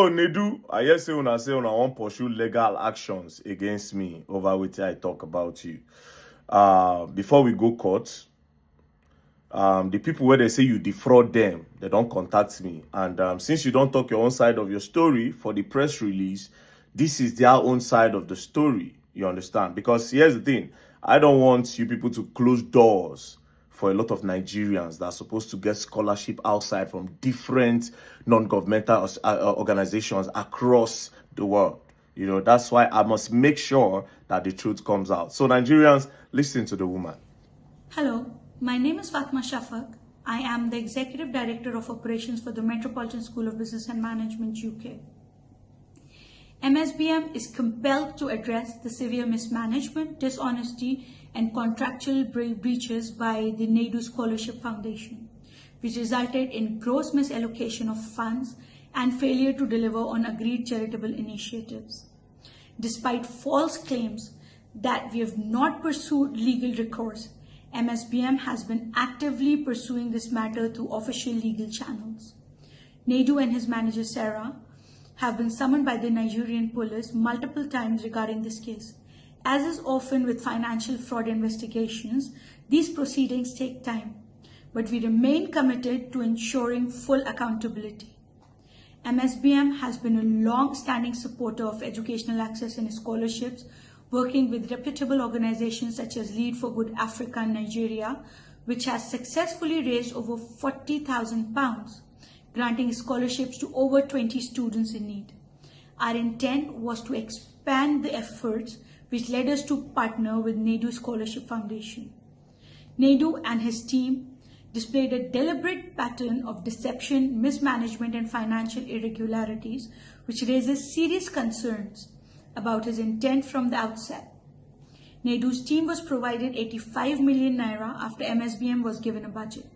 So Nedu, I hear say una want pursue legal actions against me over which I talk about you. Before we go court, the people where they say you defraud them, they don't contact me. And since you don't talk your own side of your story for the press release, this is their own side of the story. You understand? Because here's the thing, I don't want you people to close doors for a lot of Nigerians that are supposed to get scholarship outside from different non-governmental organizations across the world. You know, that's why I must make sure that the truth comes out. So Nigerians, listen to the woman. Hello, my name is Fatma Shafak. I am the Executive Director of Operations for the Metropolitan School of Business and Management, UK. MSBM is compelled to address the severe mismanagement, dishonesty, and contractual breaches by the Nedu Scholarship Foundation, which resulted in gross misallocation of funds and failure to deliver on agreed charitable initiatives. Despite false claims that we have not pursued legal recourse, MSBM has been actively pursuing this matter through official legal channels. Nedu and his manager Sarah have been summoned by the Nigerian police multiple times regarding this case. As is often with financial fraud investigations, these proceedings take time, but we remain committed to ensuring full accountability. MSBM has been a long-standing supporter of educational access and scholarships, working with reputable organizations such as Lead for Good Africa in Nigeria, which has successfully raised over £40,000, granting scholarships to over 20 students in need. Our intent was to expand the efforts, which led us to partner with Nedu Scholarship Foundation. Nedu and his team displayed a deliberate pattern of deception, mismanagement, and financial irregularities, which raises serious concerns about his intent from the outset. Nedu's team was provided 85 million naira after MSBM was given a budget.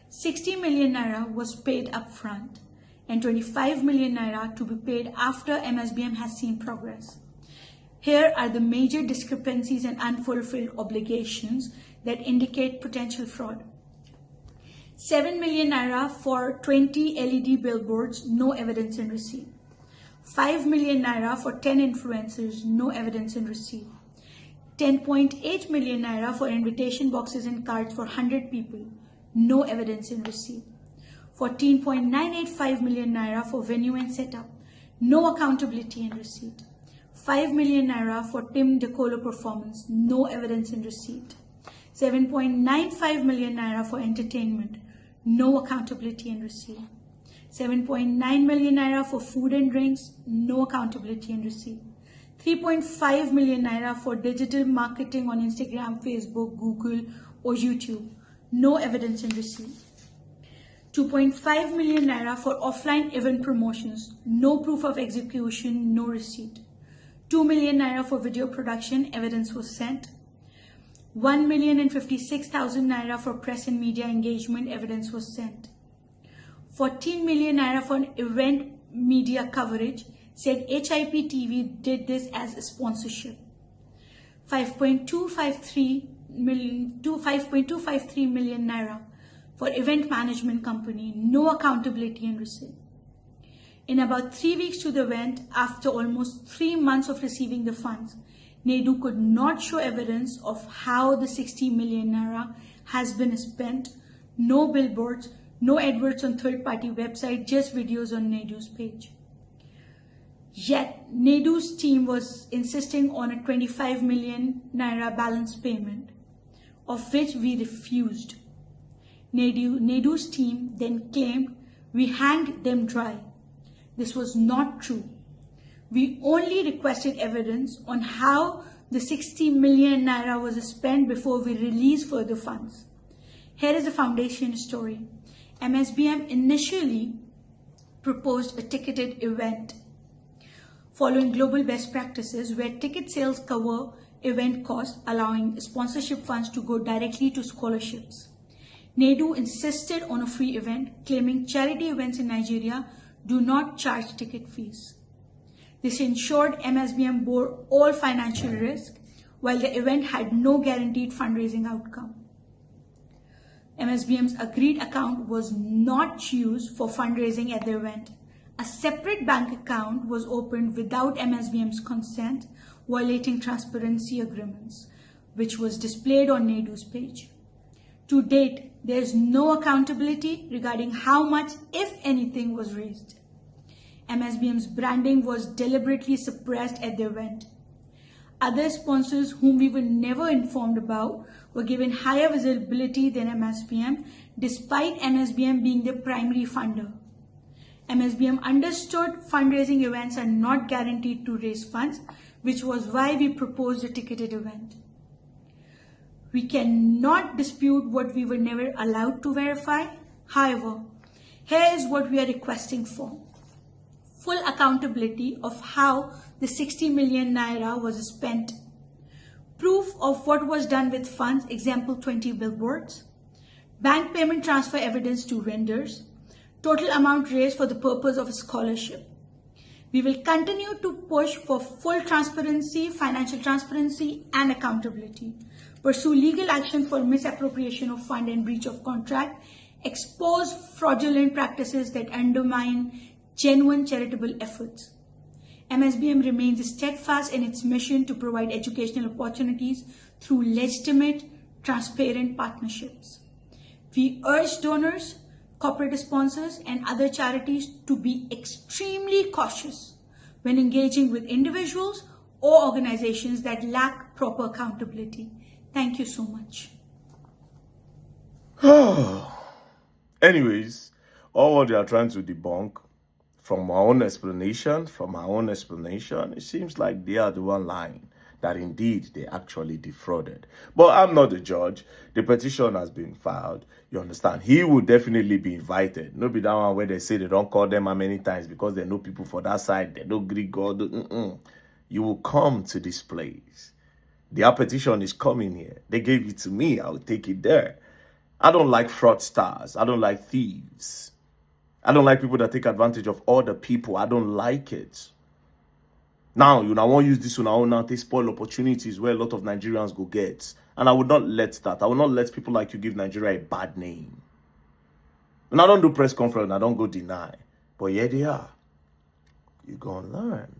60 million naira was paid upfront and 25 million naira to be paid after MSBM has seen progress. Here are the major discrepancies and unfulfilled obligations that indicate potential fraud. 7 million naira for 20 LED billboards, no evidence in receipt. 5 million naira for 10 influencers, no evidence in receipt. 10.8 million naira for invitation boxes and cards for 100 people, no evidence in receipt. 14.985 million naira for venue and setup, no accountability in receipt. 5 million naira for Tim Decolo performance, no evidence in receipt. 7.95 million naira for entertainment, no accountability in receipt. 7.9 million naira for food and drinks, no accountability in receipt. 3.5 million naira for digital marketing on Instagram, Facebook, Google, or YouTube, no evidence in receipt. 2.5 million naira for offline event promotions, no proof of execution, no receipt. 2 million naira for video production, evidence was sent. 1,056,000 naira for press and media engagement, evidence was sent. 14 million naira for event media coverage, said HIP TV did this as a sponsorship. 5.253 million naira for event management company, no accountability and receipt. In about 3 weeks to the event, after almost 3 months of receiving the funds, Nedu could not show evidence of how the 60 million naira has been spent. No billboards, no adverts on third-party website, just videos on Nedu's page. Yet, Nedu's team was insisting on a 25 million naira balance payment, of which we refused. Nedu's team then claimed we hanged them dry. This was not true. We only requested evidence on how the 60 million naira was spent before we released further funds. Here is the foundation story. MSBM initially proposed a ticketed event following global best practices where ticket sales cover event costs, allowing sponsorship funds to go directly to scholarships. Nedu insisted on a free event, claiming charity events in Nigeria do not charge ticket fees. This ensured MSBM bore all financial risk, while the event had no guaranteed fundraising outcome. MSBM's agreed account was not used for fundraising at the event. A separate bank account was opened without MSBM's consent, violating transparency agreements, which was displayed on Nedu's page. To date, there is no accountability regarding how much, if anything, was raised. MSBM's branding was deliberately suppressed at the event. Other sponsors whom we were never informed about were given higher visibility than MSBM, despite MSBM being the primary funder. MSBM understood fundraising events are not guaranteed to raise funds, which was why we proposed a ticketed event. We cannot dispute what we were never allowed to verify. However, here is what we are requesting for. Full accountability of how the 60 million naira was spent. Proof of what was done with funds, example 20 billboards. Bank payment transfer evidence to vendors. Total amount raised for the purpose of a scholarship. We will continue to push for full transparency, financial transparency, and accountability. Pursue legal action for misappropriation of fund and breach of contract. Expose fraudulent practices that undermine genuine charitable efforts. MSBM remains steadfast in its mission to provide educational opportunities through legitimate, transparent partnerships. We urge donors, corporate sponsors, and other charities to be extremely cautious when engaging with individuals or organizations that lack proper accountability. Thank you so much. Anyways, all what they are trying to debunk from our own explanation, it seems like they are the one lying, that indeed they actually defrauded. But I'm not the judge. The petition has been filed. You understand? He will definitely be invited. No be that one where they say they don't call them how many times because they know people for that side. They don't greet God. You will come to this place. Their petition is coming here. They gave it to me. I will take it there. I don't like fraudsters. I don't like thieves. I don't like people that take advantage of other people. I don't like it. Now, you know, I won't use this one now to spoil opportunities where a lot of Nigerians go get. And I would not let that. I will not let people like you give Nigeria a bad name. And I don't do press conference. I don't go deny. But here they are. You're going to learn.